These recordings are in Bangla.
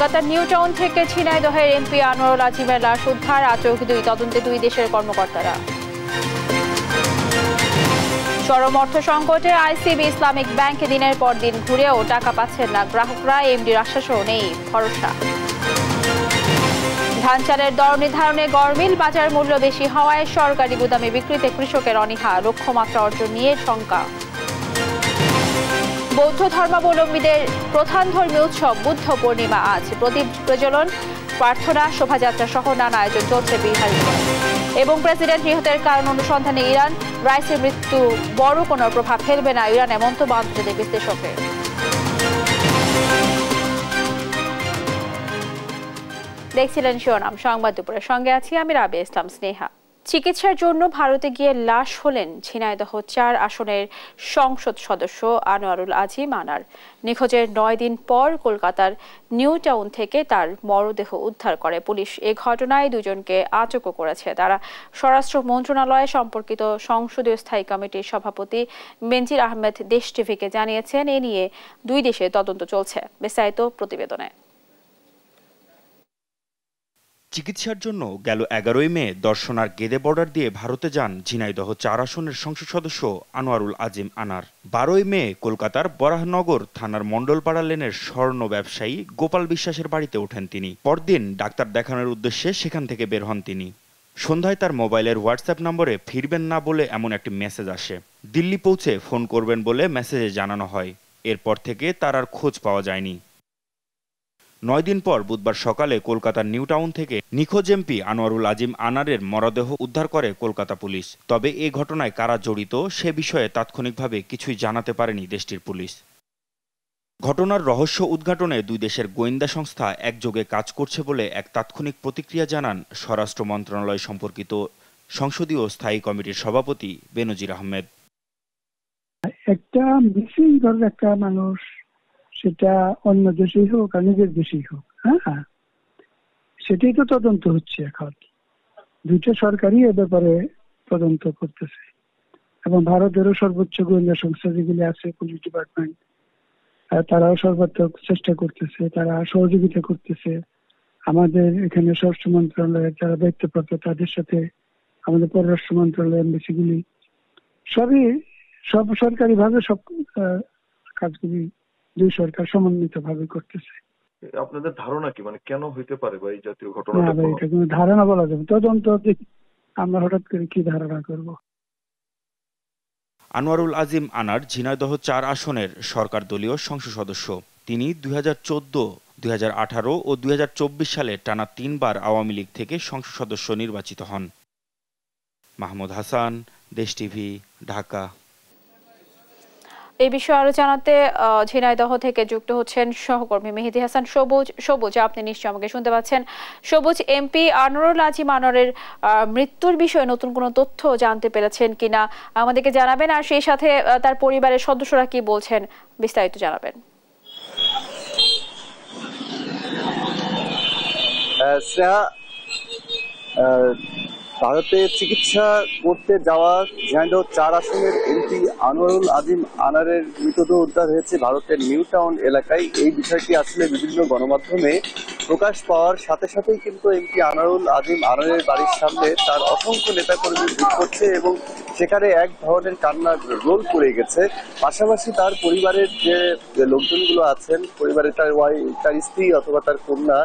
কলকাতার নিউ টাউন থেকে ঝিনাইদহের এমপি আনোয়ারুল আজিমের লাশ উদ্ধার, আটক তদন্তে দুই দেশের কর্মকর্তারা। চরম অর্থ সংকটে আইসিবি ইসলামিক ব্যাংকে দিনের পর দিন ঘুরেও টাকা পাচ্ছেন না গ্রাহকরা, এমডির আশ্বাসও নেই ভরসা। ধান চালের দর নির্ধারণে গরমিল, বাজার মূল্য বেশি হওয়ায় সরকারি গুদামে বিক্রিতে কৃষকের অনীহা, লক্ষ্যমাত্রা অর্জন নিয়ে শঙ্কা। বৌদ্ধ ধর্মাবলম্বীদের প্রধান ধর্মীয় উৎসব বুদ্ধ পূর্ণিমা আজ, প্রদীপ প্রজ্বলন, প্রার্থনা, শোভাযাত্রা সহ নানা আয়োজন চলছে বিহারীগঞ্জে। এবং প্রেসিডেন্ট নিহতের কারণ অনুসন্ধানে ইরান, রাইসের মৃত্যু বড় কোনো প্রভাব ফেলবে না ইরানে মন্তব্য আন্তর্জাতিক বিশ্লেষকের। দেখছিলেন শিরোনাম সংবাদ দুপুরের, সঙ্গে আছি আমি রাবিয়া ইসলাম স্নেহা। চিকিৎসার জন্য ভারতে গিয়ে লাশ হলেন ঝিনাইদহ ৪ আসনের সংসদ সদস্য আনোয়ারুল আজিম আনার। নিখোঁজের ৯ দিন পর কলকাতার নিউ টাউন থেকে তার মরদেহ উদ্ধার করে পুলিশ। এ ঘটনায় দুজনকে আটকও করেছে তারা। স্বরাষ্ট্র মন্ত্রণালয়ে সম্পর্কিত সংসদীয় স্থায়ী কমিটির সভাপতি বেনজির আহমেদ দেশ টিভিকে জানিয়েছেন, এ নিয়ে দুই দেশে তদন্ত চলছে। বিস্তারিত প্রতিবেদনে। চিকিৎসার জন্য গেল ১১ই মে দর্শনার গেদে বর্ডার দিয়ে ভারতে যান ঝিনাইদহ ৪ আসনের সংসদ সদস্য আনোয়ারুল আজিম আনার। ১২ই মে কলকাতার বরাহনগর থানার মণ্ডলপাড়া লেনের স্বর্ণ ব্যবসায়ী গোপাল বিশ্বাসের বাড়িতে ওঠেন তিনি। পরদিন ডাক্তার দেখানোর উদ্দেশ্যে সেখান থেকে বের হন তিনি। সন্ধ্যায় তার মোবাইলের হোয়াটসঅ্যাপ নম্বরে ফিরবেন না বলে এমন একটি মেসেজ আসে। দিল্লি পৌঁছে ফোন করবেন বলে মেসেজে জানানো হয়। এরপর থেকে তার আর খোঁজ পাওয়া যায়নি। ৯ দিন পর বুধবার সকালে কলকাতার নিউ টাউন থেকে নিখোঁজ এমপি আনোয়ারুল আজিম আনারের মরদেহ উদ্ধার করে কলকাতা পুলিশ। তবে এ ঘটনায় কারা জড়িত সে বিষয়ে তাৎক্ষণিকভাবে কিছুই জানাতে পারেনি দেশটির পুলিশ। ঘটনার রহস্য উদ্ঘাটনে দুই দেশের গোয়েন্দা সংস্থা একযোগে কাজ করছে বলে এক তাৎক্ষণিক প্রতিক্রিয়া জানান স্বরাষ্ট্র মন্ত্রণালয় সম্পর্কিত সংসদীয় স্থায়ী কমিটির সভাপতি বেনজির আহমেদ। একটা মিসিং ধরনের একটা মানুষ, সেটা অন্য দেশেই হোক আর নিজের দেশেই হোক, হ্যাঁ, সেটাই তো তদন্ত হচ্ছে। এখন দুইটা সরকারই এ ব্যাপারে তদন্ত করতেছে এবং ভারতেরও সর্বোচ্চ গোয়েন্দা সংস্থা যেগুলি আছে, পুলিশ ডিপার্টমেন্ট, তারাও সর্বাত্মক চেষ্টা করতেছে, তারা সহযোগিতা করতেছে। আমাদের এখানে স্বরাষ্ট্র মন্ত্রণালয়ের যারা দায়িত্বপ্রাপ্ত তাদের সাথে আমাদের পররাষ্ট্র মন্ত্রণালয়ের এমবেসিগুলি সব সরকারি ভাবে সব কাজগুলি দুই সরকার সমন্বিত ভাবে করতেছে। আপনাদের ধারণা কি, মানে কেন হইতে পারে বা এই জাতীয় ঘটনা? এটা কোনো ধারণা বলা যাবে, তদন্ত আমরা হঠাৎ করে কি ধারণা করব। আনোয়ারুল আজিম আনার ঝিনাইদহ ৪ আসনের সরকার দলীয় সংসদ সদস্য। তিনি ২০১৪, ২০১৮ ও ২০২৪ সালে টানা ৩ বার আওয়ামী লীগ থেকে সংসদ সদস্য নির্বাচিত হন। মাহমুদ হাসান, দেশ টিভি, ঢাকা। এই বিষয়ে আরো জানাতে ঝিনাইদহ থেকে যুক্ত হচ্ছেন সহকর্মী মেহেদী হাসান। সবুজ, আপনি নিশ্চয়ই আমাকে শুনতে পাচ্ছেন। সবুজ, এমপি আনোয়ারুল আজিম আনারের মৃত্যুর বিষয়ে নতুন কোনো তথ্য জানতে পেরেছেন কিনা আমাদেরকে জানাবেন, আর সেই সাথে তার পরিবারের সদস্যরা কি বলছেন বিস্তারিত জানাবেন। ভারতে চিকিৎসা করতে যাওয়া ঝিনাইদহ ৪ আসনের এমপি আনোয়ারুল আজিম আনারের মৃতদেহ উদ্ধার হয়েছে ভারতের নিউ টাউন এলাকায়। এই বিষয়টি আসলে বিভিন্ন গণমাধ্যমে প্রকাশ পাওয়ার সাথে সাথেই কিন্তু এমপি আনোয়ারুল আজিম আনারের বাড়ির সামনে তার অসংখ্য নেতাকর্মী ভিড় করছে এবং সেখানে এক ধরনের কান্নার রোল পড়ে গেছে। পাশাপাশি তার পরিবারের যে লোকজনগুলো আছেন, পরিবারের তার স্ত্রী অথবা তার কন্যা,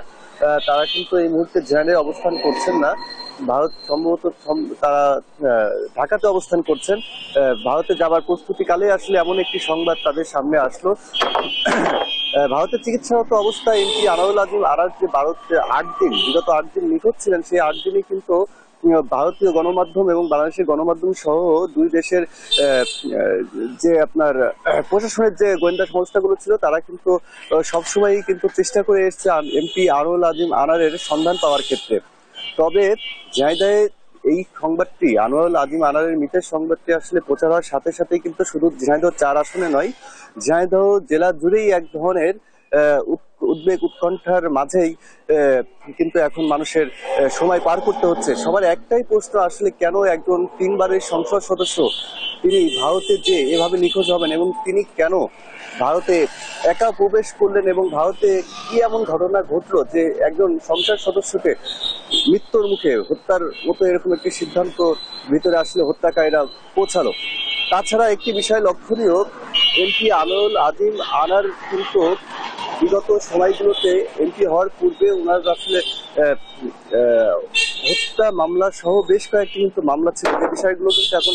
তারা কিন্তু এই মুহূর্তে ঝিনাইদহে অবস্থান করছেন না। ভারত সম্ভবত তারা ঢাকাতে অবস্থান করছেন। ভারতে যাবার প্রস্তুতিকালে আসলে এমন একটি সংবাদ তাদের সামনে আসলো। ভারতের চিকিৎসারত অবস্থায় এমপি আনোয়ারুল আজিম আনার যে ভারতে ৮ দিন, বিগত ৮ দিন নিখোঁজ ছিলেন, সেই ৮ দিনে কিন্তু ভারতীয় গণমাধ্যম এবং বাংলাদেশের গণমাধ্যম সহ দুই দেশের যে আপনার প্রশাসনের যে গোয়েন্দা সংস্থাগুলো ছিল, তারা কিন্তু সবসময়ই কিন্তু চেষ্টা করে এসেছে এমপি আনোয়ারুল আজিম আনারের সন্ধান পাওয়ার ক্ষেত্রে। তবে ঝিনাইদহে এই সংবাদটি, আনোয়ারুল আজিম আনারের মৃতের সংবাদটি আসলে প্রচার হওয়ার সাথে সাথেই কিন্তু শুধু ঝিনাইদহ ৪ আসনে নয়, ঝিনাইদহ জেলা জুড়েই এক ধরনের উদ্বেগ উৎকণ্ঠার মাঝেই কিন্তু এখন মানুষের সময় পার করতে হচ্ছে। সবার একটাই প্রশ্ন, আসলে কেন একজন 3 বারের সংসদ সদস্য তিনি ভারতে যে এভাবে নিখোঁজ হবেন এবং তিনি কেন ভারতে একা প্রবেশ করলেন এবং ভারতে কি এমন ঘটনা ঘটলো যে একজন সংসদ সদস্যকে মৃত্যুর মুখে হত্যার মতো এরকম একটি সিদ্ধান্ত ভিতরে আসলে হত্যাকারীরা পৌঁছালো। তাছাড়া একটি বিষয় লক্ষণীয়, এমপি আনোয়ারুল আজিম আনার কিন্তু বিগত সময়গুলোতে এমপি হওয়ার পূর্বে ওনার আসলে হত্যা মামলা সহ বেশ কয়েকটি কিন্তু মামলা ছিল, যে বিষয়গুলো কিন্তু এখন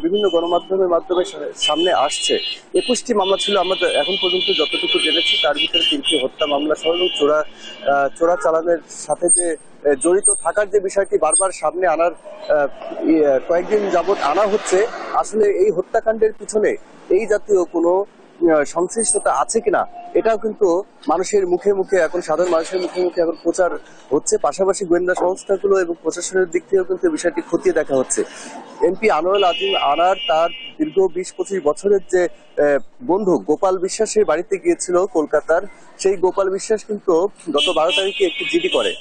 বিভিন্ন গণমাধ্যমের মাধ্যমে সামনে আসছে। 21টি মামলা ছিল আমরা এখন পর্যন্ত যতটুকু জেনেছি, তার ভিতরে 3টি হত্যা মামলা সহ এবং চোরা চালানের সাথে যে জড়িত থাকার যে বিষয়টি বারবার সামনে আনার কয়েকদিন যাবৎ আনা হচ্ছে। আসলে এই হত্যাকাণ্ডের পিছনে এই জাতীয় কোনো সংশ্লিষ্টতা আছে কিনা এটাও কিন্তু মানুষের মুখে মুখে এখন, সাধারণ মানুষের মুখে মুখে এখন প্রচার হচ্ছে। পাশাপাশি গোয়েন্দা সংস্থাগুলো এবং প্রশাসনের দিক থেকেও কিন্তু বিষয়টি খতিয়ে দেখা হচ্ছে। এমপি আনোয়ারুল আজিম আনার তার দীর্ঘ 20-25 বছরের যে বন্ধু গোপাল বিশ্বাসের বাড়িতে গিয়েছিল কলকাতার, সেই গোপাল বিশ্বাস কিন্তু গত 12 তারিখে একটি জিডি করে,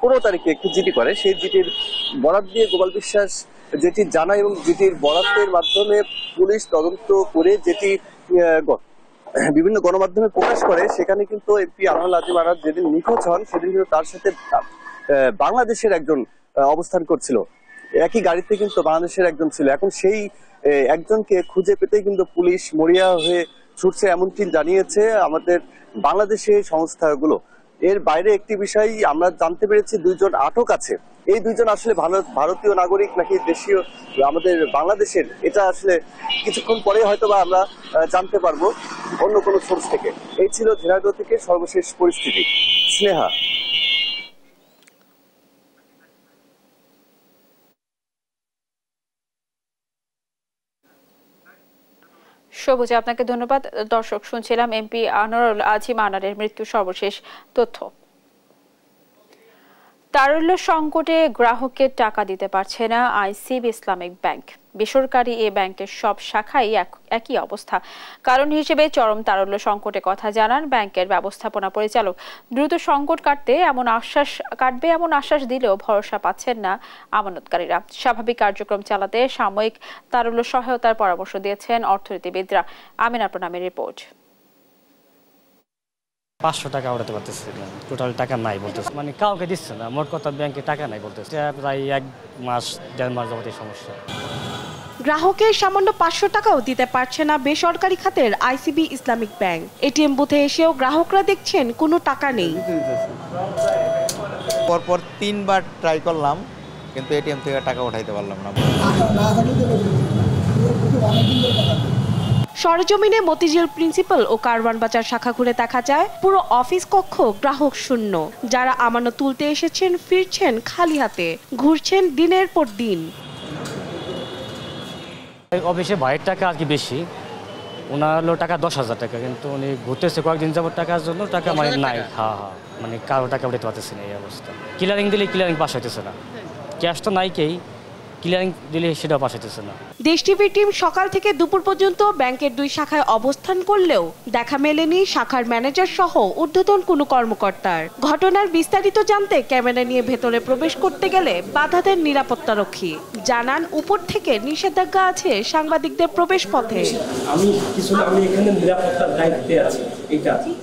15 তারিখে একটি জিডি করে। সেই জিডির বরাত দিয়ে গোপাল বিশ্বাস যেটি জানায় এবং যেটির বরাতের মাধ্যমে পুলিশ তদন্ত করে যেটি বিভিন্ন গণমাধ্যমে প্রকাশ করে, সেখানে কিন্তু এমপি আনোয়ারুল আজিম আনার যেদিন নিখোঁজ হন সেদিন কিন্তু তার সাথে বাংলাদেশের একজন অবস্থান করছিল, একই গাড়িতে কিন্তু বাংলাদেশের একজন ছিল। এখন সেই একজনকে খুঁজে পেতেই কিন্তু পুলিশ মরিয়া হয়ে ছুটছে, এমনটি জানিয়েছে আমাদের বাংলাদেশের সংস্থাগুলো। এর বাইরে একটি বিষয় আমরা জানতে পেরেছি, 2 জন আটক আছে। এই 2 জন আসলে ভারতীয় নাগরিক নাকি দেশীয় আমাদের বাংলাদেশের, এটা আসলে কিছুক্ষণ পরে হয়তো বা আমরা জানতে পারবো অন্য কোনো সোর্স থেকে। এই ছিল ঝিনাইদহ থেকে সর্বশেষ পরিস্থিতি। স্নেহা। সবুজ, আপনাকে ধন্যবাদ। দর্শক, শুনছিলাম এমপি আনোয়ারুল আজিম আনারের মৃত্যুর সর্বশেষ তথ্য। তারল্য সংকটে গ্রাহককে টাকা দিতে পারছে না আইসিবি ইসলামিক ব্যাংক। বেসরকারি এ ব্যাংকের সব শাখাই একই অবস্থা। কারণ হিসেবে চরম তারল্য সংকটে কথা জানান ব্যাংকের ব্যবস্থাপনা পরিচালক। দ্রুত সংকট কাটবে এমন আশ্বাস দিলেও ভরসা পাচ্ছেন না আমানতকারীরা। স্বাভাবিক কার্যক্রম চালাতে সাময়িক তারল্য সহায়তার পরামর্শ দিয়েছেন অর্থনীতিবিদরা। আমিনা প্রণামের রিপোর্ট। 500 টাকা উঠাতে পারতেছে না, টোটাল টাকা নাই বলতেছে, মানে কাউকে দিচ্ছে না, মোট কথা ব্যাংকে টাকা নাই বলতেছে। প্রায় 1 মাস 1.5 মাস যাবত এই সমস্যা। গ্রাহকের সামান্য 500 টাকাও দিতে পারছে না বেসরকারি খাতের আইসিবি ইসলামিক ব্যাংক। এটিএম বুথে এসেও গ্রাহকরা দেখছেন কোনো টাকা নেই। পরপর 3 বার ট্রাই করলাম, কিন্তু এটিএম থেকে টাকা উঠাইতে পারলাম না। সরেজমিনে মতিঝিল প্রিন্সিপাল ও কারওয়ান বাজার শাখা ঘুরে দেখা যায় পুরো অফিস কক্ষ গ্রাহক শূন্য। যারা আমানত তুলতে এসেছেন ফিরছেন খালি হাতে, ঘুরছেন দিনের পর দিন। অফিসে ভাইয়ের টাকা আর কি বেশি, ওনার হলো টাকা 10,000 টাকা, কিন্তু উনি ঘুরতেছে কয়েকদিন যাবত টাকার জন্য, টাকা মানে নাই। মানে কারো টাকা উঠাতে পারতেছে না, এই অবস্থা। ক্লিয়ারিং দিলে ক্লিয়ারিং পাস হইতেছে না, ক্যাশ তো নাই, কেই ক্লিয়ারিং দিলে সেটাও পাস হইতেছে না। দেশ টিভির টিম সকাল থেকে দুপুর পর্যন্ত ব্যাংকের 2 শাখায় অবস্থান করলেও দেখা মেলেনি শাখার ম্যানেজার সহ ঊর্ধ্বতন কোনো কর্মকর্তার। ঘটনার বিস্তারিত জানতে ক্যামেরা নিয়ে ভেতরে প্রবেশ করতে গেলে বাধা দেন নিরাপত্তারক্ষী। জানান উপর থেকে নিষেধাজ্ঞা আছে সাংবাদিকদের প্রবেশ পথে। আমি এখানে নিরাপত্তার দায়িত্বে আছি, এটা ঠিক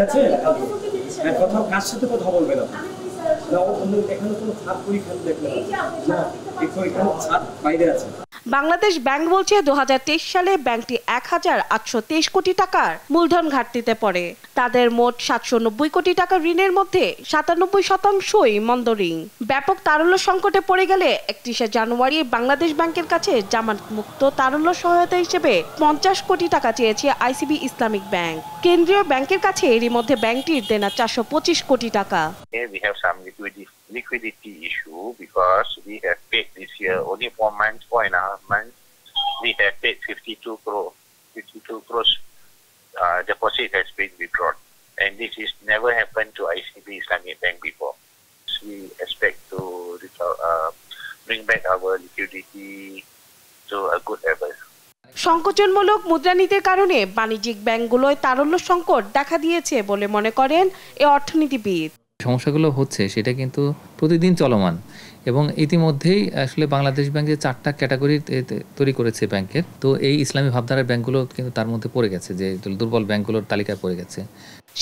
আছে, কথা কার সাথে কথা বলবে না, এখানে কোনো ছাদ পরীক্ষা দেখবে না, এখানে ছাদ বাইরে আছে। বাংলাদেশ ব্যাংক বলছে 2023 সালে ব্যাংকটি 1,823 কোটি টাকার মূলধন ঘাটতিতে পড়ে। তাদের মোট 790 কোটি টাকা ঋণের মধ্যে 97%ই মন্দ ঋণ। ব্যাপক তারল্য সংকটে পড়ে গেলে 31 জানুয়ারি বাংলাদেশ ব্যাংকের কাছে জামানত মুক্ত তারল্য সহায়তা হিসেবে 50 কোটি টাকা চেয়েছে আইসিবি ইসলামিক ব্যাংক। কেন্দ্রীয় ব্যাংকের কাছে এরই মধ্যে ব্যাংকটির দেনা 425 কোটি টাকা। We have some liquidity issue because we have paid this year only 4 months, 4.5 months. We have paid 52 crores deposit has been withdrawn, and this is never happened to ICB Islamic Bank before. We expect to bring back our liquidity to a good level. সংকোচনমূলক মুদ্রানীতির কারণে বাণিজ্যিক ব্যাংকগুলোয় তারল্য সংকট দেখা দিয়েছে বলে মনে করেন এ অর্থনীতিবিদ। সমস্যাগুলো হচ্ছে সেটা কিন্তু প্রতিদিন চলমান এবং ইতিমধ্যেই আসলে বাংলাদেশ ব্যাংক যে 4টা ক্যাটাগরি তৈরি করেছে ব্যাংকের, তো এই ইসলামী ভাবধারার ব্যাংকগুলো কিন্তু তার মধ্যে পড়ে গেছে, যে দুর্বল ব্যাংকগুলোর তালিকায় পড়ে গেছে।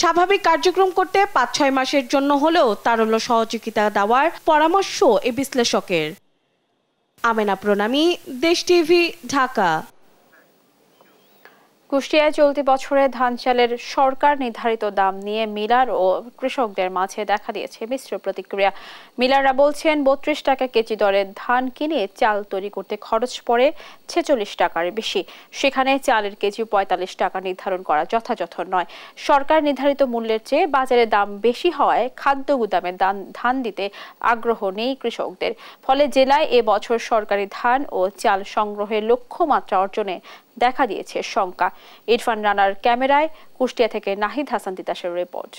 স্বাভাবিক কার্যক্রম করতে 5-6 মাসের জন্য হলেও তারল্য সহযোগিতা দেওয়ার পরামর্শ এ বিশ্লেষকের। আমেনা প্রণামী, দেশ টিভি, ঢাকা। কুষ্টিয়ায় চলতি বছরে ধান চালের সরকার নির্ধারিত দাম নিয়ে মিলার ও কৃষকদের মাঝে দেখা দিয়েছে মিশ্র প্রতিক্রিয়া। মিলাররা বলছেন 32 টাকা কেজি দরে ধান কিনে চাল তৈরি করতে খরচ পড়ে 46 টাকার বেশি, সেখানে চালের কেজি 45 টাকা নির্ধারণ করা যথাযথ নয়। সরকার নির্ধারিত মূল্যের চেয়ে বাজারে দাম বেশি হওয়ায় খাদ্য গুদামে ধান দিতে আগ্রহ নেই কৃষকদের। ফলে জেলায় এবছর সরকারি ধান ও চাল সংগ্রহের লক্ষ্যমাত্রা অর্জনে দেখা দিয়েছে শঙ্কা। ইরফান রানার ক্যামেরায় কুষ্টিয়া থেকে নাহিদ হাসান তিতাসের রিপোর্ট।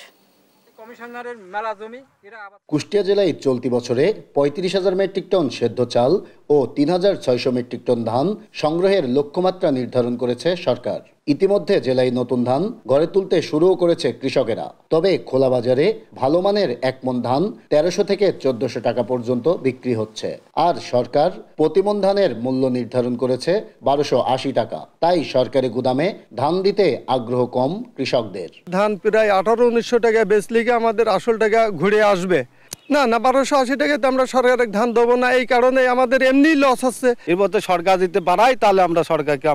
কুষ্টিয়া জেলায় চলতি বছরে 35,000 মেট্রিক টন সেদ্ধ চাল ও 3,600 মেট্রিক টন ধান সংগ্রহের লক্ষ্যমাত্রা নির্ধারণ করেছে সরকার। ইতিমধ্যে জেলায় নতুন ধান গড়ে তুলতে শুরুও করেছে কৃষকেরা। তবে খোলা বাজারে ভালো মানের 1 মণ ধান 1300 থেকে 1400 টাকা পর্যন্ত বিক্রি হচ্ছে। আর সরকার প্রতি মণ ধানের মূল্য নির্ধারণ করেছে 1280 টাকা। তাই সরকারি গুদামে ধান দিতে আগ্রহ কম কৃষকদের। ধান প্রায় 1800-1900 টাকা বেচলে আমাদের আসল টাকা ঘুরে আসবে না 1280 টাকাতে আমরা সরকারের ধান দেবো না, এই কারণে আমাদের এমনি লস হচ্ছে। এবার সরকার দিতে পারায় তাহলে আমরা সরকারকে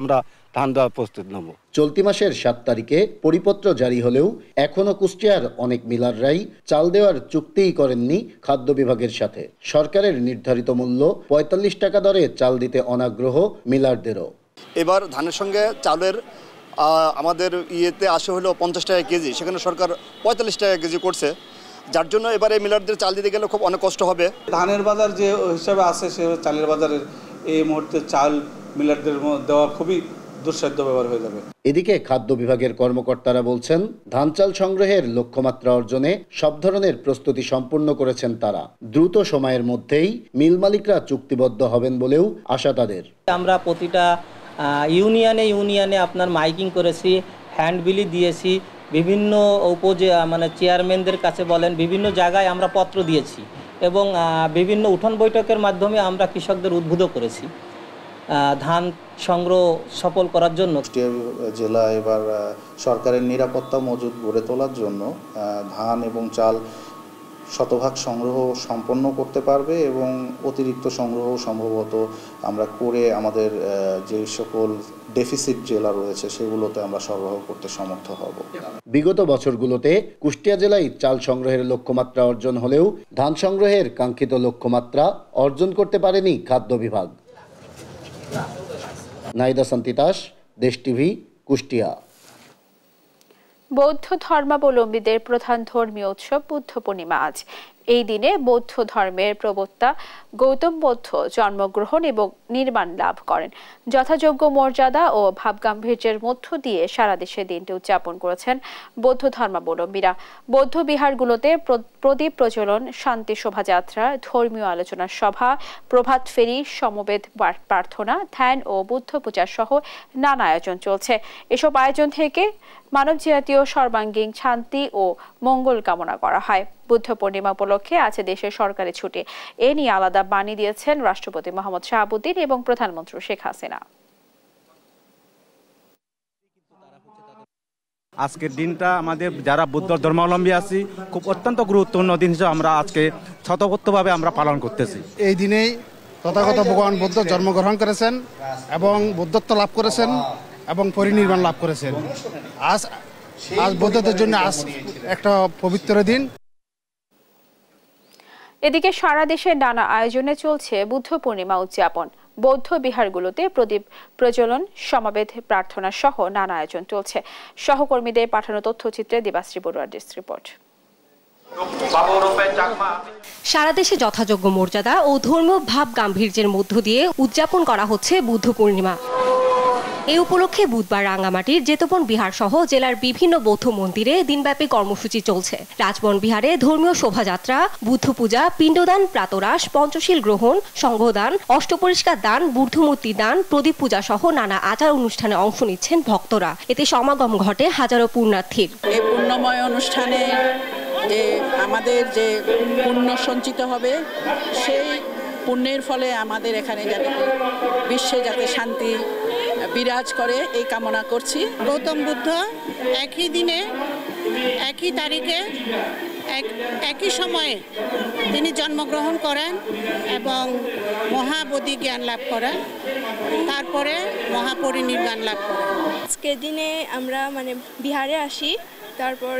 ধান দেওয়ার প্রস্তুত নেব। চলতি মাসের 7 তারিখে পরিপত্র জারি হলেও এখনো কুষ্টিয়ার অনেক মিলাররাই চাল দেওয়ার চুক্তিই করেননি খাদ্য বিভাগের সাথে। সরকারের নির্ধারিত মূল্য 45 টাকা দরে চাল দিতে অনাগ্রহ মিলারদেরও। এবার ধানের সঙ্গে চালের আমাদের ইয়েতে আসে হলো 50 টাকা কেজি, সেখানে সরকার 45 টাকা কেজি করছে, যার জন্য এবারে মিলারদের চাল দিতে গেলে খুব অনেক কষ্ট হবে। ধানের বাজার যে হিসাবে আছে সে চালের বাজারের এই মুহূর্তে চাল মিলারদের দেওয়া খুবই দুঃসাধ্য ব্যাপার হয়ে যাবে। এদিকে খাদ্য বিভাগের কর্মকর্তারা বলছেন ধান চাল সংগ্রহের লক্ষ্যমাত্রা অর্জনে সব ধরনের প্রস্তুতি সম্পূর্ণ করেছেন তারা। দ্রুত সময়ের মধ্যেই মিল মালিকরা চুক্তিবদ্ধ হবেন বলেও আশা তাদের। আমরা প্রতিটা ইউনিয়নে আপনার মাইকিং করেছি, হ্যান্ডবিলি দিয়েছি, বিভিন্ন চেয়ারম্যানদের কাছে বলেন, বিভিন্ন জায়গায় আমরা পত্র দিয়েছি এবং বিভিন্ন উঠোন বৈঠকের মাধ্যমে আমরা কৃষকদের উদ্বুদ্ধ করেছি ধান সংগ্রহ সফল করার জন্য। কুষ্টিয়া জেলা এবার সরকারের নিরাপত্তা মজুদ গড়ে তোলার জন্য ধান এবং চাল শতভাগ সংগ্রহ সম্পন্ন করতে পারবে এবং অতিরিক্ত সংগ্রহ সম্ভবত আমরা করে আমাদের যে সকল ডেফিসিট জেলা রয়েছে সেগুলোতে আমরা সরবরাহ করতে সমর্থ হব। বিগত বছরগুলোতে কুষ্টিয়া জেলায় চাল সংগ্রহের লক্ষ্যমাত্রা অর্জন হলেও ধান সংগ্রহের কাঙ্ক্ষিত লক্ষ্যমাত্রা অর্জন করতে পারেনি খাদ্য বিভাগ। নাহিদ হাসান তিতাস, দেশ টিভি, কুষ্টিয়া। বৌদ্ধ ধর্মাবলম্বীদের প্রধান ধর্মীয় উৎসব বুদ্ধ পূর্ণিমা আজ। এই দিনে বৌদ্ধ ধর্মের প্রবক্তা গৌতম বুদ্ধ জন্মগ্রহণ এবং নির্বাণ লাভ করেন। যথাযোগ্য মর্যাদা ও ভাবগাম্ভীর্যের মধ্য দিয়ে সারা দেশে দিনটি উদযাপন করেছেন বৌদ্ধ ধর্মাবলম্বীরা। বৌদ্ধ বিহারগুলোতে প্রদীপ প্রজ্বলন, শান্তি শোভাযাত্রা, ধর্মীয় আলোচনা সভা, প্রভাত ফেরি, সমবেত প্রার্থনা, ধ্যান ও বুদ্ধ পূজা সহ নানা আয়োজন চলছে। এসব আয়োজন থেকে মানব জাতীয় সর্বাঙ্গীন শান্তি ও মঙ্গল কামনা করা হয়। বুদ্ধ পূর্ণিমা উপলক্ষে আছে দেশের সরকারি ছুটি। এ নিয়ে আলাদা বাণী দিয়েছেন রাষ্ট্রপতি মোহাম্মদ শাহাবুদ্দিন এবং প্রধানমন্ত্রী শেখ হাসিনা। আজকের দিনটা আমাদের যারা বৌদ্ধ ধর্মাবলম্বী আছি খুব অত্যন্ত গুরুত্বপূর্ণ দিন হিসেবে আমরা আজকে স্বতঃস্ফূর্তভাবে আমরা পালন করতেছি। এই দিনেই তথাগত ভগবান বুদ্ধ জন্মগ্রহণ করেছেন এবং বুদ্ধত্ব লাভ করেছেন এবং পরিনির্বাণ লাভ করেছেন। আজ বৌদ্ধদের জন্য আজ একটা পবিত্র দিন। এদিকে সারা দেশে নানা আয়োজনে চলছে বুদ্ধ পূর্ণিমা উদযাপন। বৌদ্ধ বিহারগুলোতে প্রদীপ প্রজ্বলন, সমাবেত প্রার্থনা সহ নানা আয়োজন চলছে। সহকর্মীদের পাঠানো তথ্যচিত্রে দেবাশ্রী বড়ুয়ার ডেস্ক রিপোর্ট। সারা দেশে যথাযোগ্য মর্যাদা ও ধর্মীয় ভাব গাম্ভীর্যের মধ্য দিয়ে উদযাপন করা হচ্ছে বুদ্ধ পূর্ণিমা। এই উপলক্ষে বুধবার রাঙ্গামাটির জেতবন বিহার সহ জেলার বিভিন্ন বৌদ্ধ মন্দিরে দিনব্যাপী কর্মসূচি চলছে। রাজবন বিহারে ধর্মীয় শোভাযাত্রা, বুদ্ধ পূজা, পিণ্ডদান, প্রাতরাশ, পঞ্চশীল গ্রহণ, সংঘদান, অষ্টপরিষ্কার দান, বুদ্ধমূর্তি দান, প্রদীপ পূজা সহ নানা আচার অনুষ্ঠানে অংশ নিচ্ছেন ভক্তরা। এতে সমাগম ঘটে হাজারো পুণ্যার্থীর। এই পুণ্যময় অনুষ্ঠানে যে আমাদের যে পুণ্য সঞ্চিত হবে, সেই পুণ্যের ফলে আমাদের এখানে যাতে বিশ্বে যাতে শান্তি বিরাজ করে এই কামনা করছি। গৌতম বুদ্ধ একই দিনে, একই তারিখে, একই সময়ে তিনি জন্মগ্রহণ করেন এবং মহাবোধি জ্ঞান লাভ করেন, তারপরে মহাপরিনির্বাণ লাভ করেন। আজকের দিনে আমরা বিহারে আসি, তারপর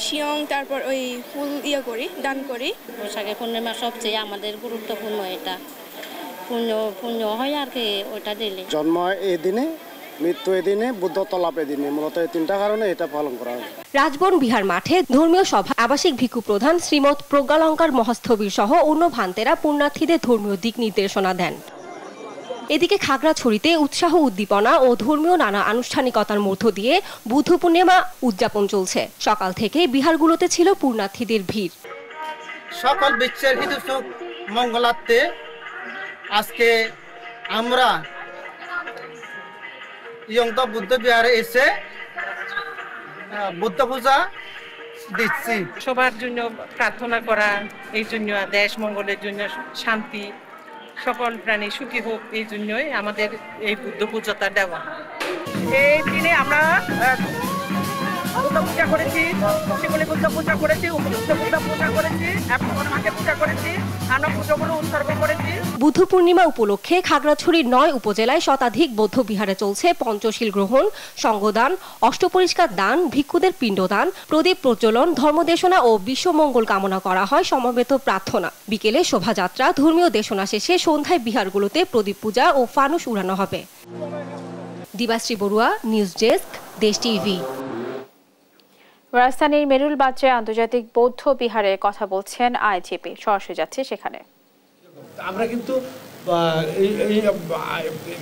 শিয়ং, তারপর ওই ফুল করি, দান করি। বৈশাখে পূর্ণিমা সবচেয়ে আমাদের গুরুত্বপূর্ণ, এটা পুণ্য হয় আর কি ওইটা দিলে। জন্ম এই দিনে, মৃত্যু এই দিনে, বুদ্ধত্ব লাভ এই দিনে, মূলত এই তিনটা কারণে এটা পালন করা হয়। রাজবন বিহার মাঠে ধর্মীয় সভা আবাসিক ভিক্ষু প্রধান শ্রীমৎ প্রজ্ঞালঙ্কার মহাস্থবির সহ অন্য ভান্তেরা পুণ্যার্থীদের ধর্মীয় দিক নির্দেশনা দেন। এদিকে খাগড়াছড়িতে উৎসাহ উদ্দীপনা ও ধর্মীয় নানা আনুষ্ঠানিকতার মধ্য দিয়ে বুদ্ধ পূর্ণিমা উদযাপন চলছে। সকাল থেকে বিহারগুলোতে ছিল পুণ্যার্থীদের ভিড়। সকল বিশ্বের হিন্দু মঙ্গলার্থে আজকে আমরা ইয়ংত বুদ্ধ বিহারে এসে বুদ্ধ পূজা দিচ্ছি। সবার জন্য প্রার্থনা করা, এই জন্য দেশ মঙ্গলের জন্য শান্তি, সকল প্রাণী সুখী হোক, এই জন্যই আমাদের এই বুদ্ধ পূজাটা দেওয়া। এই দিনে আমরা বুদ্ধ পূজা করেছি, শিবলী বুদ্ধ পূজা করেছি, উপযুক্ত বুদ্ধ পূজা করেছি, এবং মাকে পূজা করেছি, আমরা পুজোগুলো উৎসর্গ করেছি। বুদ্ধ পূর্ণিমা উপলক্ষে খাগড়াছড়ির ৯ উপজেলায় শতাধিক বৌদ্ধ বিহারে চলছে পঞ্চশীল গ্রহণ, সংঘদান, অষ্টপরিষ্কার দান, ভিক্ষুদের পিণ্ডদান, প্রদীপ প্রজ্বলন, ধর্মদেশনা ও বিশ্বমঙ্গল কামনা করা হয় সমবেত প্রার্থনা। বিকেলে শোভাযাত্রা, ধর্মীয় দেশনা শেষে সন্ধ্যায় বিহারগুলোতে প্রদীপ পূজা ও ফানুস উড়ানো হবে। দিবাশ্রী বড়ুয়া, নিউজ ডেস্ক, দেশ টিভি। রাজধানীর মেরুল বাজারে আন্তর্জাতিক বৌদ্ধ বিহারে কথা বলছেন আইজিপি, সরাসরি যাচ্ছে সেখানে। আমরা কিন্তু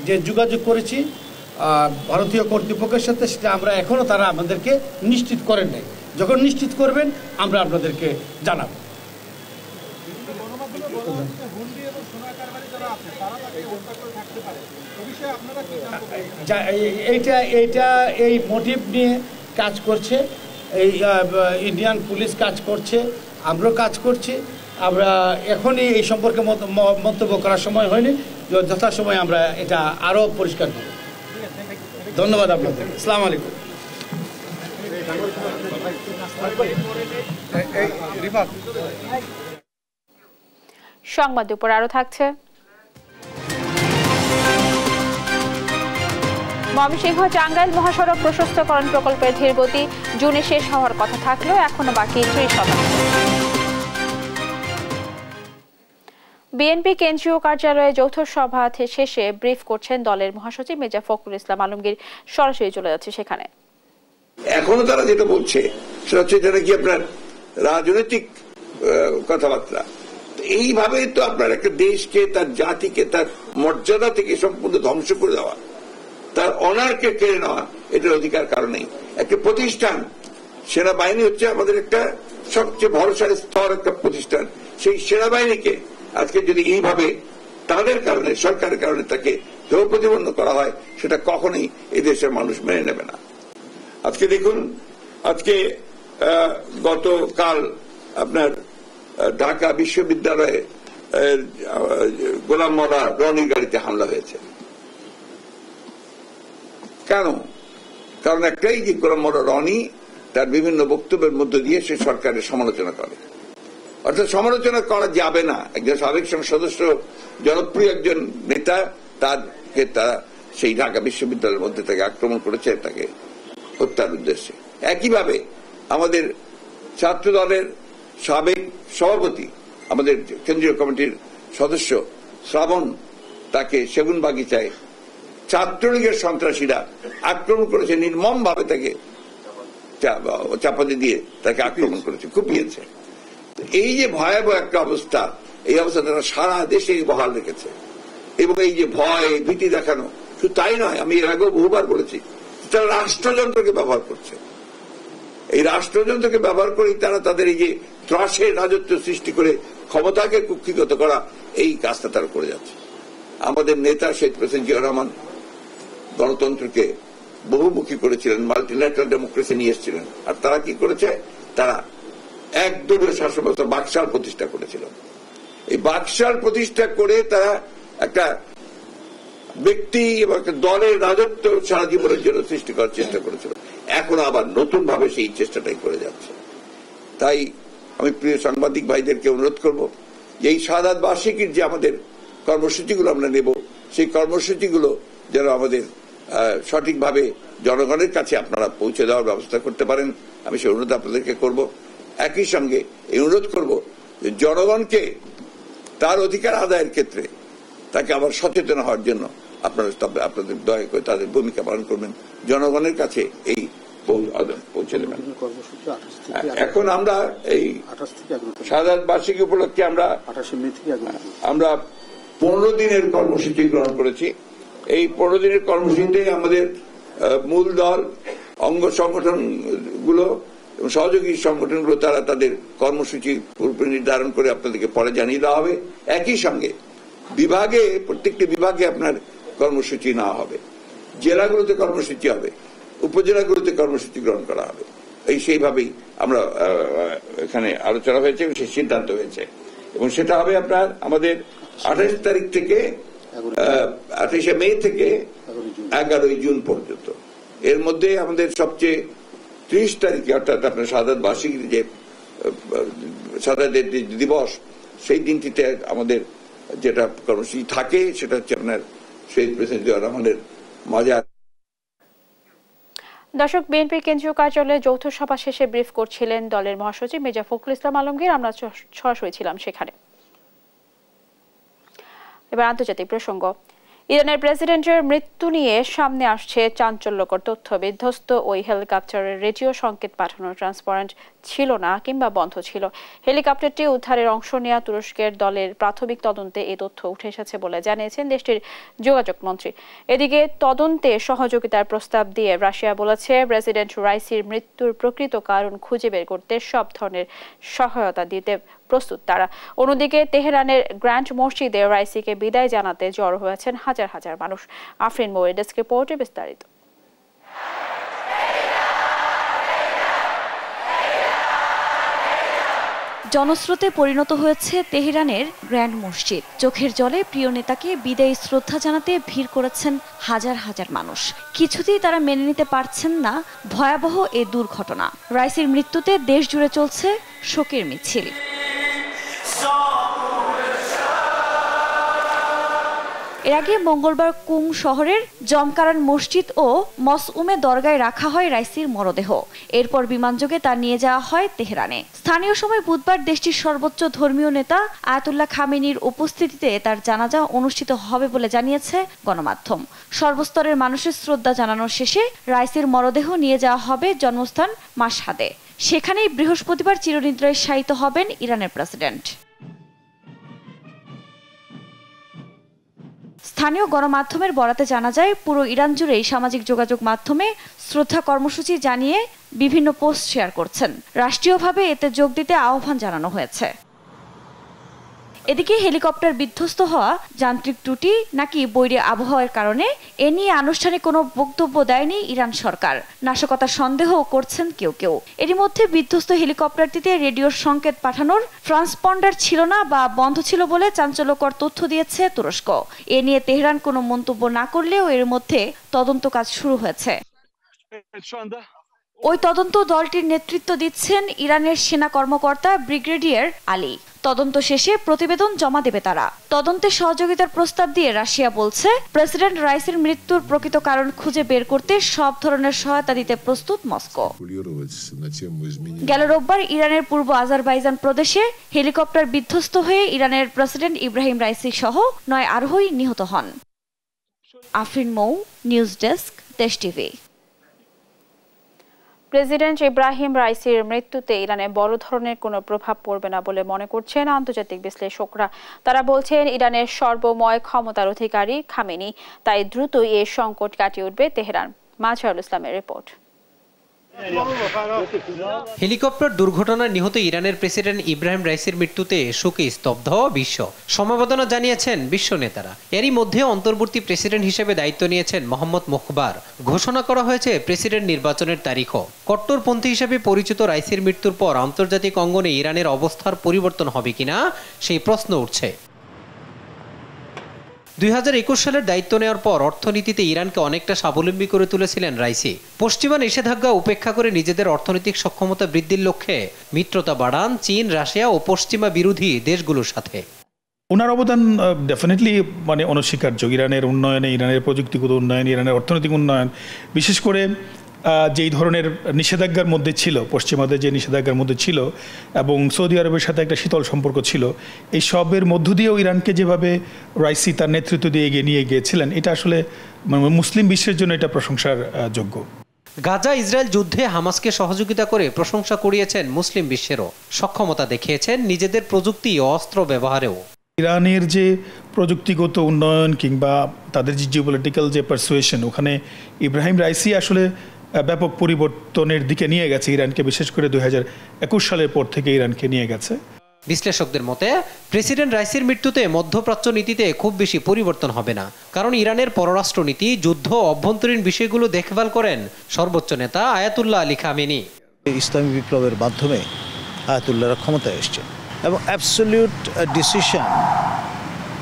যে যোগাযোগ করেছি ভারতীয় কর্তৃপক্ষের সাথে, সেটা আমরা এখনো তারা আমাদেরকে নিশ্চিত করেন নাই। যখন নিশ্চিত করবেন আমরা আপনাদেরকে জানাবো। এইটা এই মোটিভ নিয়ে কাজ করছে, এই ইন্ডিয়ান পুলিশ কাজ করছে, আমরাও কাজ করছি। আমরা এখনই এই সম্পর্কে মন্তব্য করার সময় হয়নি, যথাসময়ে আমরা এটা আরও পরিষ্কার করব। ধন্যবাদ আপনাদের। আসসালামু আলাইকুম। সংবাদ দুপুর আরো থাকছে। ময়মনসিংহ টাঙ্গাইল মহাসড়ক প্রশস্তকরণ প্রকল্পের ধীরগতি জুনে শেষ হওয়ার কথা থাকলেও এখনো বাকি 30%। বিএনপি কেন্দ্রীয় কার্যালয়ে যৌথ সভা শেষে ব্রিফ করছেন দলের মহাসচিব মির্জা ফখরুল ইসলাম আলমগীর, সরাসরি চলে যাচ্ছে সেখানে। এখনো তারা যেটা বলছে সেটা হচ্ছে যেটা কি আপনার রাজনৈতিক কথাবার্তা। এইভাবে তো আপনার একটা দেশকে, তার জাতিকে, তার মর্যাদা থেকে সম্পূর্ণ ধ্বংস করে দেওয়া, তার অনারকে কেড়ে নেওয়া, এটার অধিকার কারণেই একটা প্রতিষ্ঠান সেনাবাহিনী হচ্ছে আমাদের একটা সবচেয়ে ভরসার স্তর, একটা প্রতিষ্ঠান। সেই সেনাবাহিনীকে আজকে যদি এইভাবে তাদের কারণে, সরকারের কারণে তাকে দেহ প্রতিপন্ন করা হয়, সেটা কখনোই এই দেশের মানুষ মেনে নেবে না। আজকে দেখুন, আজকে গতকাল আপনার ঢাকা বিশ্ববিদ্যালয়ে গোলাম মোল্লা রনির গাড়িতে হামলা হয়েছে। কেন? কারণ একটাই, যে গোলাম মোল্লা রনি তার বিভিন্ন বক্তব্যের মধ্য দিয়ে সে সরকারের সমালোচনা করে। অর্থাৎ সমালোচনা করা যাবে না। একজন সাবেক সংসদ সদস্য, জনপ্রিয় একজন নেতা, তাকে তারা সেই ঢাকা বিশ্ববিদ্যালয়ের মধ্যে তাকে আক্রমণ করেছে, তাকে হত্যার উদ্দেশ্যে। একইভাবে আমাদের ছাত্র দলের সাবেক সভাপতি, আমাদের কেন্দ্রীয় কমিটির সদস্য শ্রাবণ, তাকে সেগুন বাগিচায় ছাত্রলীগের সন্ত্রাসীরা আক্রমণ করেছে, নির্মমভাবে তাকে চাপাতি দিয়ে তাকে আক্রমণ করেছে, কুপিয়েছে। এই যে ভয়াবহ একটা অবস্থা, এই অবস্থা তারা সারা দেশে বহাল রেখেছে। এবং এই যে ভয়, ভীতি দেখানো, শুধু তাই নয়, আমি এর আগেও বহুবার বলেছি, তারা রাষ্ট্রযন্ত্রকে ব্যবহার করছে। এই রাষ্ট্রযন্ত্রকে ব্যবহার করেই তারা তাদের এই যে ত্রাসের রাজত্ব সৃষ্টি করে ক্ষমতাকে কুক্ষিগত করা, এই কাজটা তারা করে যাচ্ছে। আমাদের নেতা শহীদ প্রেসিডেন্ট জিয়া রহমান গণতন্ত্রকে বহুমুখী করেছিলেন, মাল্টিল্যাটারাল ডেমোক্রেসি নিয়ে এসেছিলেন। আর তারা কি করেছে? তারা একদলীয় শাসন ব্যবস্থা বাকশাল প্রতিষ্ঠা করেছিল। এই বাকশাল প্রতিষ্ঠা করে তারা একটা ব্যক্তি এবং একটা দলের রাজত্ব সারা জীবনের জন্য সৃষ্টি করার চেষ্টা করেছিল। এখন আবার নতুন ভাবে সেই চেষ্টাটাই করে যাচ্ছে। তাই আমি প্রিয় সাংবাদিক ভাইদেরকে অনুরোধ করব যে এই শাহাদাত বার্ষিকীর যে আমাদের কর্মসূচিগুলো আমরা নেব, সেই কর্মসূচিগুলো যেন আমাদের সঠিকভাবে জনগণের কাছে আপনারা পৌঁছে দেওয়ার ব্যবস্থা করতে পারেন, আমি সেই অনুরোধ আপনাদেরকে করব। একই সঙ্গে এই অনুরোধ করব যে জনগণকে তার অধিকার আদায়ের ক্ষেত্রে তাকে আবার সচেতন হওয়ার জন্য আপনারা আপনাদের দয়া করে তাদের ভূমিকা পালন করবেন, জনগণের কাছে এই পৌঁছে দেবেন। এখন আমরা এই শাহাদাত বার্ষিকী উপলক্ষে আমরা 15 দিনের কর্মসূচি গ্রহণ করেছি। এই 15 দিনের কর্মসূচিতে আমাদের মূল দল, অঙ্গ সংগঠনগুলো এবং সহযোগী সংগঠনগুলো তারা তাদের কর্মসূচি পূর্ব নির্ধারণ করে আপনাদেরকে পরে জানিয়ে দেওয়া হবে। একই সঙ্গে বিভাগে, প্রত্যেকটি বিভাগে আপনার কর্মসূচি নেওয়া হবে, জেলাগুলোতে কর্মসূচি হবে, উপজেলাগুলোতে কর্মসূচি গ্রহণ করা হবে। এই সেইভাবেই আমরা এখানে আলোচনা হয়েছে এবং সেই সিদ্ধান্ত হয়েছে এবং সেটা হবে আপনার আমাদের 28 তারিখ থেকে 28শে মে থেকে 11ই জুন পর্যন্ত। এর মধ্যে আমাদের সবচেয়ে 30 তারিখে অর্থাৎ আপনার শাহাদাত বার্ষিকীর যে শাহাদাত দিবস, সেই দিনটিতে আমাদের যেটা কর্মসূচি থাকে সেটা হচ্ছে আপনার শহীদ প্রেসিডেন্ট জিয়া রহমানের মাজার। দর্শক, বিএনপি কেন্দ্রীয় কার্যালয়ে যৌথ সভা শেষে ব্রিফ করছিলেন দলের মহাসচিব মির্জা ফখরুল ইসলাম আলমগীর। আমরা সরাসরি ছিলাম সেখানে। এবার আন্তর্জাতিক প্রসঙ্গ। ইরানের প্রেসিডেন্টের মৃত্যু নিয়ে সামনে আসছে চাঞ্চল্যকর তথ্য। বিধ্বস্ত ওই হেলিকপ্টারের রেডিও সংকেত পাঠানোর ট্রান্সপারেন্ট ছিল না কিংবা বন্ধ ছিল। হেলিকপ্টারটি উদ্ধারের অংশ নেওয়া তুরস্কের দলের প্রাথমিক তদন্তে এই তথ্য উঠে এসেছে বলে জানিয়েছেন দেশটির যোগাযোগ মন্ত্রী। এদিকে তদন্তে সহযোগিতার প্রস্তাব দিয়ে রাশিয়া বলেছে প্রেসিডেন্ট রাইসির মৃত্যুর প্রকৃত কারণ খুঁজে বের করতে সব ধরনের সহায়তা দিতে প্রস্তুত তারা। অন্যদিকে তেহরানের গ্র্যান্ড মসজিদে রাইসিকে বিদায় জানাতে জড়ো হয়েছেন হাজার হাজার মানুষ। আফরিন মোয়ের ডেস্ক রিপোর্টে বিস্তারিত। জনস্রোতে পরিণত হয়েছে তেহরানের গ্র্যান্ড মসজিদ। চোখের জলে প্রিয় নেতাকে বিদায়ী শ্রদ্ধা জানাতে ভিড় করেছেন হাজার হাজার মানুষ। কিছুতেই তারা মেনে নিতে পারছেন না ভয়াবহ এ দুর্ঘটনা। রাইসির মৃত্যুতে দেশ জুড়ে চলছে শোকের মিছিল। এর আগে মঙ্গলবার কুম শহরের জমকারান মসজিদ ও মসউমে দরগায় রাখা হয় রাইসির মরদেহ। এরপর বিমানযোগে তা নিয়ে যাওয়া হয় তেহরানে। স্থানীয় সময় বুধবার দেশটির সর্বোচ্চ ধর্মীয় নেতা আয়াতুল্লাহ খামেনির উপস্থিতিতে তার জানাজা অনুষ্ঠিত হবে বলে জানিয়েছে গণমাধ্যম। সর্বস্তরের মানুষের শ্রদ্ধা জানানোর শেষে রাইসির মরদেহ নিয়ে যাওয়া হবে জন্মস্থান মাশহাদে। সেখানেই বৃহস্পতিবার চিরনিদ্রায় শায়িত হবেন ইরানের প্রেসিডেন্ট। স্থানীয় গণমাধ্যমের বরাতে জানা যায়, পুরো ইরান জুড়েই সামাজিক যোগাযোগ মাধ্যমে শ্রদ্ধা কর্মসূচি জানিয়ে বিভিন্ন পোস্ট শেয়ার করছেন। রাষ্ট্রীয়ভাবে এতে যোগ দিতে আহ্বান জানানো হয়েছে। এদিকে হেলিকপ্টার বিধ্বস্ত হওয়া যান্ত্রিক ত্রুটি নাকি বৈরী আবহাওয়ার কারণে এ নিয়ে আনুষ্ঠানিক কোনো বক্তব্য দেয়নি ইরান সরকার। নাশকতার সন্দেহও করছেন কেউ কেউ। এরই মধ্যে বিধ্বস্ত হেলিকপ্টারটিতে রেডিওর সংকেত পাঠানোর ট্রান্সপন্ডার ছিল না বা বন্ধ ছিল বলে চাঞ্চল্যকর তথ্য দিয়েছে তুরস্ক। এ নিয়ে তেহরান কোনো মন্তব্য না করলেও এর মধ্যে তদন্ত কাজ শুরু হয়েছে। ওই তদন্ত দলটির নেতৃত্ব দিচ্ছেন ইরানের সেনা কর্মকর্তা ব্রিগেডিয়ার আলী। তদন্ত শেষে প্রতিবেদন জমা দেবে তারা। তদন্তে সহযোগিতার প্রস্তাব দিয়ে রাশিয়া বলছে প্রেসিডেন্ট রাইসির মৃত্যুর প্রকৃত কারণ খুঁজে বের করতে সব ধরনের সহায়তা দিতে প্রস্তুত মস্কো। গেল রোববার ইরানের পূর্ব আজারবাইজান প্রদেশে হেলিকপ্টার বিধ্বস্ত হয়ে ইরানের প্রেসিডেন্ট ইব্রাহিম রাইসি সহ 9 আরোহী নিহত হন। আফরিন মৌ, নিউজ ডেস্ক, দেশ টিভি। প্রেসিডেন্ট ইব্রাহিম রাইসির মৃত্যুতে ইরানে বড় ধরনের কোনো প্রভাব পড়বে না বলে মনে করছেন আন্তর্জাতিক বিশ্লেষকরা। তারা বলছেন, ইরানের সর্বময় ক্ষমতার অধিকারী খামেনি, তাই দ্রুতই এই সংকট কাটিয়ে উঠবে তেহরান। মাজহারুল ইসলামের রিপোর্ট। হেলিকপ্টার দুর্ঘটনায় নিহত ইরানের প্রেসিডেন্ট ইব্রাহিম রাইসির মৃত্যুতে শোকে স্তব্ধ বিশ্ব। সমবেদনা জানিয়েছেন বিশ্ব নেতারা। এরই মধ্যে অন্তর্বর্তী প্রেসিডেন্ট হিসেবে দায়িত্ব নিয়েছেন মোহাম্মদ মুখবার। ঘোষণা করা হয়েছে প্রেসিডেন্ট নির্বাচনের তারিখও। কট্টরপন্থী হিসেবে পরিচিত রাইসির মৃত্যুর পর আন্তর্জাতিক অঙ্গনে ইরানের অবস্থার পরিবর্তন হবে কিনা সেই প্রশ্ন উঠছে। 2021 সালের দায়িত্ব নেওয়ার পর অর্থনীতিতে ইরানকে অনেকটা স্বাবলম্বী করে তুলেছিলেন রাইসি। পশ্চিমা নিষেধাজ্ঞা উপেক্ষা করে নিজেদের অর্থনৈতিক সক্ষমতা বৃদ্ধির লক্ষ্যে মিত্রতা বাড়ান চীন, রাশিয়া ও পশ্চিমা বিরোধী দেশগুলোর সাথে। ওনার অবদান ডেফিনেটলি অনস্বীকার্য। ইরানের উন্নয়নে, ইরানের প্রযুক্তিগত উন্নয়ন, ইরানের অর্থনৈতিক উন্নয়ন, বিশেষ করে যেই ধরনের নিষেধাজ্ঞার মধ্যে ছিল, পশ্চিমাদের যে নিষেধাজ্ঞার মধ্যে ছিল এবং সৌদি আরবের সাথে একটা শীতল সম্পর্ক ছিল, এই সবের মধ্য দিয়েও ইরানকে যেভাবে রাইসি তার নেতৃত্ব দিয়ে এগিয়ে নিয়ে গিয়েছিলেন, এটা আসলে মুসলিম বিশ্বের জন্য এটা প্রশংসার যোগ্য। গাজা ইসরায়েল যুদ্ধে হামাসকে সহযোগিতা করে প্রশংসা কুড়িয়েছেন মুসলিম বিশ্বেরও। সক্ষমতা দেখিয়েছেন নিজেদের প্রযুক্তি ও অস্ত্র ব্যবহারেও। ইরানের যে প্রযুক্তিগত উন্নয়ন কিংবা তাদের যে জিওপলিটিক্যাল যে পারসুয়েশন, ওখানে ইব্রাহিম রাইসি আসলে ব্যাপক পরিবর্তনের দিকে নিয়ে গেছে ইরানকে, বিশেষ করে 2021 সালের পর থেকে ইরানকে নিয়ে গেছে। বিশ্লেষকদের মতে প্রেসিডেন্ট রাইসির মৃত্যুতে মধ্যপ্রাচ্য নীতিতে খুব বেশি পরিবর্তন হবে না, কারণ ইরানের পররাষ্ট্রনীতি, যুদ্ধ, অভ্যন্তরীণ বিষয়গুলো দেখভাল করেন সর্বোচ্চ নেতা আয়াতুল্লাহ আলী খামেনি। ইসলামী বিপ্লবের মাধ্যমে আয়াতুল্লাহরা ক্ষমতায় এসছেন এবং অ্যাবসলিউট ডিসিশন,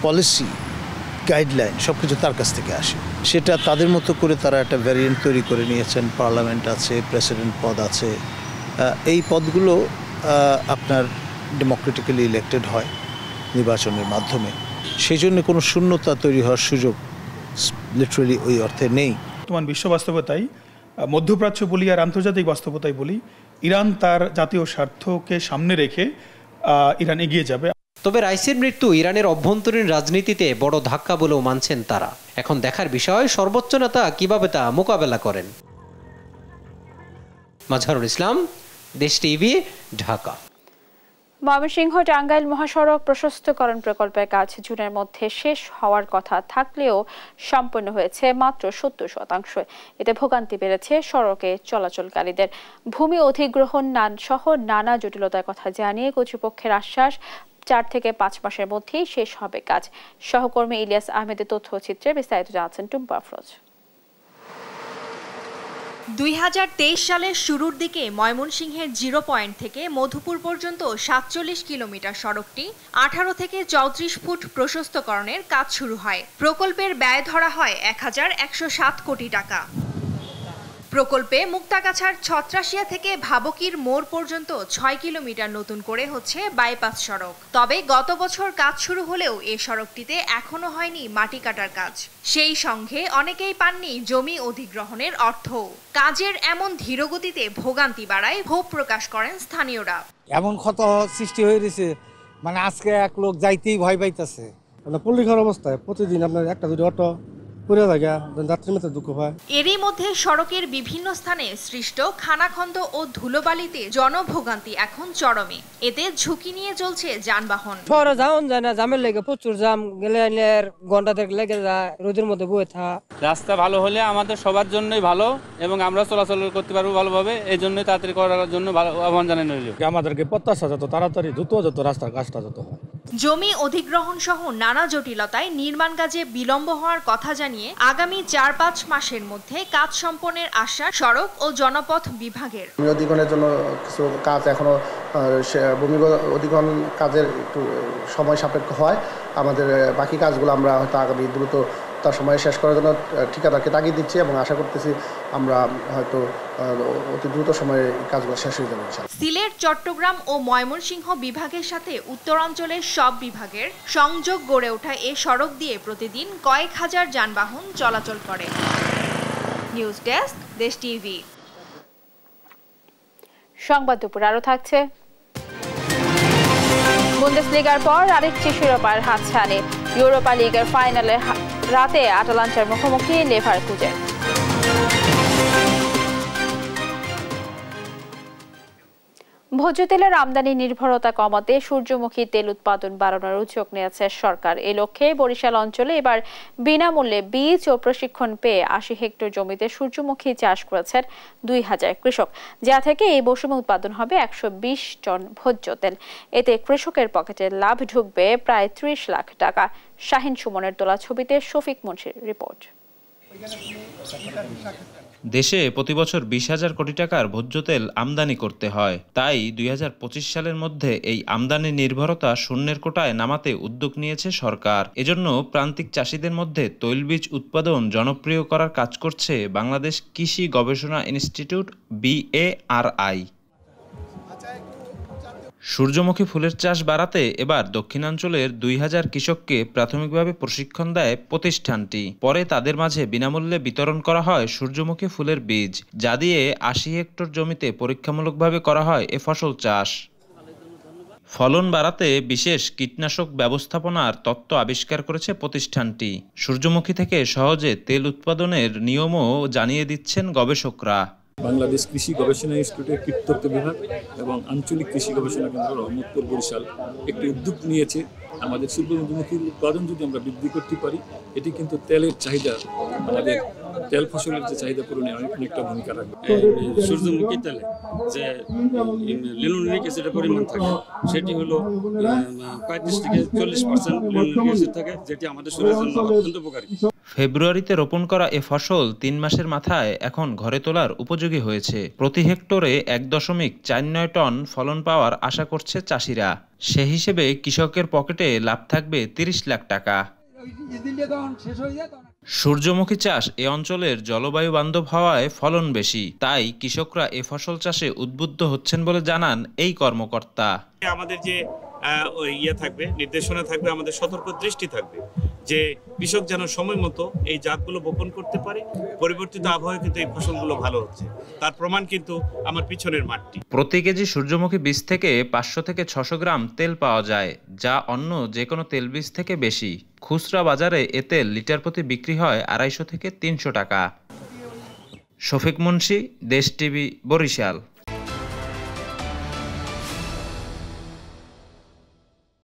পলিসি, গাইডলাইন সবকিছু তার কাছ থেকে আসে। সেটা তাদের মতো করে তারা একটা ভ্যারিয়েন্ট তৈরি করে নিয়েছেন। পার্লামেন্ট আছে, প্রেসিডেন্ট পদ আছে। এই পদগুলো আপনার ডেমোক্রেটিক্যালি ইলেক্টেড হয় নির্বাচনের মাধ্যমে। সেই জন্য কোনো শূন্যতা তৈরি হওয়ার সুযোগ লিটারালি ওই অর্থে নেই। বর্তমান বিশ্ব বাস্তবতায়, মধ্যপ্রাচ্য বলি আর আন্তর্জাতিক বাস্তবতায় বলি, ইরান তার জাতীয় স্বার্থকে সামনে রেখে ইরান এগিয়ে যাবে। তবে রাইসির মৃত্যু ইরানের অভ্যন্তরীণ রাজনীতিতে বড় ধাক্কা বলেও মানছেন তারা। এখন দেখার বিষয় সর্বোচ্চ নেতা কিভাবে তা মোকাবেলা করেন। মাজহারুল ইসলাম, দেশ টিভি, ঢাকা। ময়মনসিংহ টাঙ্গাইল মহাসড়ক প্রশস্তকরণ প্রকল্পের কাজ জুনের মধ্যে শেষ হওয়ার কথা থাকলেও সম্পন্ন হয়েছে মাত্র 70%। এতে ভোগান্তি বেড়েছে সড়কে চলাচলকারীদের। ভূমি অধিগ্রহণ সহ নানা জটিলতার কথা জানিয়ে কর্তৃপক্ষের আশ্বাস, 4 থেকে 5 মাসের মধ্যেই শেষ হবে কাজ। সহকর্মী ইলিয়াস আহমেদের তথ্যচিত্রে বিস্তারিত জানাচ্ছেন টুম্পা আফরোজ। 2023 সালের শুরুর দিকে ময়মনসিংহের 0 পয়েন্ট থেকে মধুপুর পর্যন্ত 47 কিলোমিটার সড়কটি 18 থেকে 34 ফুট প্রশস্তকরণের কাজ শুরু হয়। প্রকল্পের ব্যয় ধরা হয় 1107 কোটি টাকা। প্রকল্পে মুক্তাগাছার ছত্রাশিয়া থেকে ভাবকির মোড় পর্যন্ত 6 কিলোমিটার নতুন করে হচ্ছে বাইপাস সড়ক। তবে গত বছর কাজ শুরু হলেও এই সড়কটিতে এখনো হয়নি মাটি কাটার কাজ। সেই সঙ্গে অনেকেই পাননি জমি অধিগ্রহণের অর্থ। কাজের এমন ধীরগতিতে ভোগান্তি বাড়ায় ক্ষোভ প্রকাশ করেন স্থানীয়রা। এমন ক্ষত সৃষ্টি হয়ে গেছে, মানে আজকে এক লোক যাইতেই ভয় পাইতেছে। পল্লীঘর অবস্থায় প্রতিদিন আপনার 1-2 অটো এরই মধ্যে সড়কের বিভিন্ন স্থানে সৃষ্ট খানাখন্দ ও ধুলোবালিতে জনভোগান্তি এখন চরমে। এতে ঝুঁকি নিয়ে চলছে যানবাহন। শহরে যাওন যায় না, জামের লেগে প্রচুর জাম, গেলে ঘন্টা থেকে লেগে যায়, রোদের মধ্যে বয়ে থাকা। রাস্তা ভালো হলে আমাদের সবার জন্যই ভালো এবং আমরা চলাচল করতে পারবো ভালোভাবে। এই জন্যই তাড়াতাড়ি করার জন্য আহ্বান জানানো হলো। আমাদেরকে প্রত্যাশা যত তাড়াতাড়ি দ্রুত যত রাস্তার কাজটা যত হয়। জমি অধিগ্রহণ সহ নানা জটিলতায় নির্মাণ কাজে বিলম্ব হওয়ার কথা জানিয়ে আগামী 4-5 মাসের মধ্যে কাজ সম্পন্নের আশ্বাস সড়ক ও জনপথ বিভাগের। ভূমি অধিগ্রহণের জন্য কিছু কাজ এখনো ভূমি অধিগ্রহণ কাজের একটু সময় সাপেক্ষ হয়। আমাদের বাকি কাজগুলো আমরা হয়তো আগামী দ্রুত তার সময় শেষ করার জন্য ঠিকাদারকে তাগিদ দিচ্ছি এবং আশা করতেছি আমরা হয়তো অতি দ্রুত সময়ে কাজগুলো শেষ হয়ে যাবে। সিলেট, চট্টগ্রাম ও ময়মনসিংহ বিভাগের সাথে উত্তরাঞ্চলের সব বিভাগের সংযোগ গড়ে ওঠা এ সড়ক দিয়ে প্রতিদিন কয়েক হাজার যানবাহন চলাচল করে। নিউজ ডেস্ক, দেশ টিভি। সংবাদ দুপুর আরো থাকছে। বুন্দেসলিগার পর আরেকটি শিরোপার হাতছানি। ইউরোপা লিগের ফাইনালে রাতে আটালান্টার মুখোমুখি লেভারকুজেন। ভোজ্য তেলের আমদানি নির্ভরতা কমাতে সূর্যমুখী তেল উৎপাদন বাড়ানোর উদ্যোগ নিয়েছে সরকার। এই লক্ষ্যে বরিশাল অঞ্চলে এবার বিনামূল্যে বীজ ও প্রশিক্ষণ পেয়ে ৮০ হেক্টর জমিতে সূর্যমুখী চাষ করেছেন ২০০০ কৃষক, যা থেকে এই মৌসুমে উৎপাদন হবে ১২০ টন ভোজ্য তেল। এতে কৃষকের পকেটে লাভ ঢুকবে প্রায় ৩০ লাখ টাকা। শাহিন সুমনের তোলা ছবিতে শফিক মুন্সির রিপোর্ট। দেশে প্রতিবছর ২০,০০০ কোটি টাকার ভোজ্য তেল আমদানি করতে হয়। তাই ২০২৫ সালের মধ্যে এই আমদানি নির্ভরতা শূন্যের কোটায় নামাতে উদ্যোগ নিয়েছে সরকার। এজন্য প্রান্তিক চাষিদের মধ্যে তৈলবীজ উৎপাদন জনপ্রিয় করার কাজ করছে বাংলাদেশ কৃষি গবেষণা ইনস্টিটিউট BARI। সূর্যমুখী ফুলের চাষ বাড়াতে এবার দক্ষিণাঞ্চলের ২০০০ কৃষককে প্রাথমিকভাবে প্রশিক্ষণ দেয় প্রতিষ্ঠানটি। পরে তাদের মাঝে বিনামূল্যে বিতরণ করা হয় সূর্যমুখী ফুলের বীজ, যা দিয়ে ৮০ হেক্টর জমিতে পরীক্ষামূলকভাবে করা হয় এ ফসল চাষ। ফলন বাড়াতে বিশেষ কীটনাশক ব্যবস্থাপনার তত্ত্ব আবিষ্কার করেছে প্রতিষ্ঠানটি। সূর্যমুখী থেকে সহজে তেল উৎপাদনের নিয়মও জানিয়ে দিচ্ছেন গবেষকরা। বাংলাদেশ কৃষি গবেষণা ইনস্টিটিউটের কীটতত্ত্ব বিভাগ এবং আঞ্চলিক কৃষি গবেষণা কেন্দ্র রহমতপুর বরিশাল একটি উদ্যোগ নিয়েছে। আমাদের সূর্যমুখীর উৎপাদন যদি আমরা বৃদ্ধি করতে পারি, এটি কিন্তু তেলের চাহিদা, আমাদের তেল ফসলের যে চাহিদা পূরণে অনেকটা ভূমিকা রাখবে। সূর্যমুখী তেলে যে লিনোলিক অ্যাসিডের পরিমাণ থাকে সেটি হলো ৩৫ থেকে ৪০% লিনোলিক অ্যাসিড থাকে, যেটি আমাদের শরীরের জন্য অত্যন্ত উপকারী। ফেব্রুয়ারিতে রোপণ করা এ ফসল ৩ মাসের মাথায় এখন ঘরে তোলার উপযোগী হয়েছে। প্রতি হেক্টরে ১.৪৯ টন ফলন পাওয়ার আশা করছে চাষিরা। সে হিসেবে কৃষকের পকেটে লাভ থাকবে ৩০ লাখ টাকা। সূর্যমুখী চাষ এ অঞ্চলের জলবায়ু বান্ধব হওয়ায় ফলন বেশি, তাই কৃষকরা এ ফসল চাষে উদ্বুদ্ধ হচ্ছেন বলে জানান এই কর্মকর্তা। আমাদের যে থাকবে, নির্দেশনা থাকবে, আমাদের সতর্ক দৃষ্টি থাকবে যে কৃষক যেন সময় মতো এই জাতগুলো বপন করতে পারে। পরিবর্তিত আবহাওয়ায় কিন্তু এই ফসলগুলো ভালো হচ্ছে, তার প্রমাণ কিন্তু আমার পিছনের মাঠটি। প্রতি কেজি সূর্যমুখী বীজ থেকে ৫০০ থেকে ৬০০ গ্রাম তেল পাওয়া যায়, যা অন্য যে কোনো তেল বীজ থেকে বেশি। খুচরা বাজারে এ তেল লিটার প্রতি বিক্রি হয় ২৫০ থেকে ৩০০ টাকা। শফিক মুন্সি, দেশ টিভি, বরিশাল।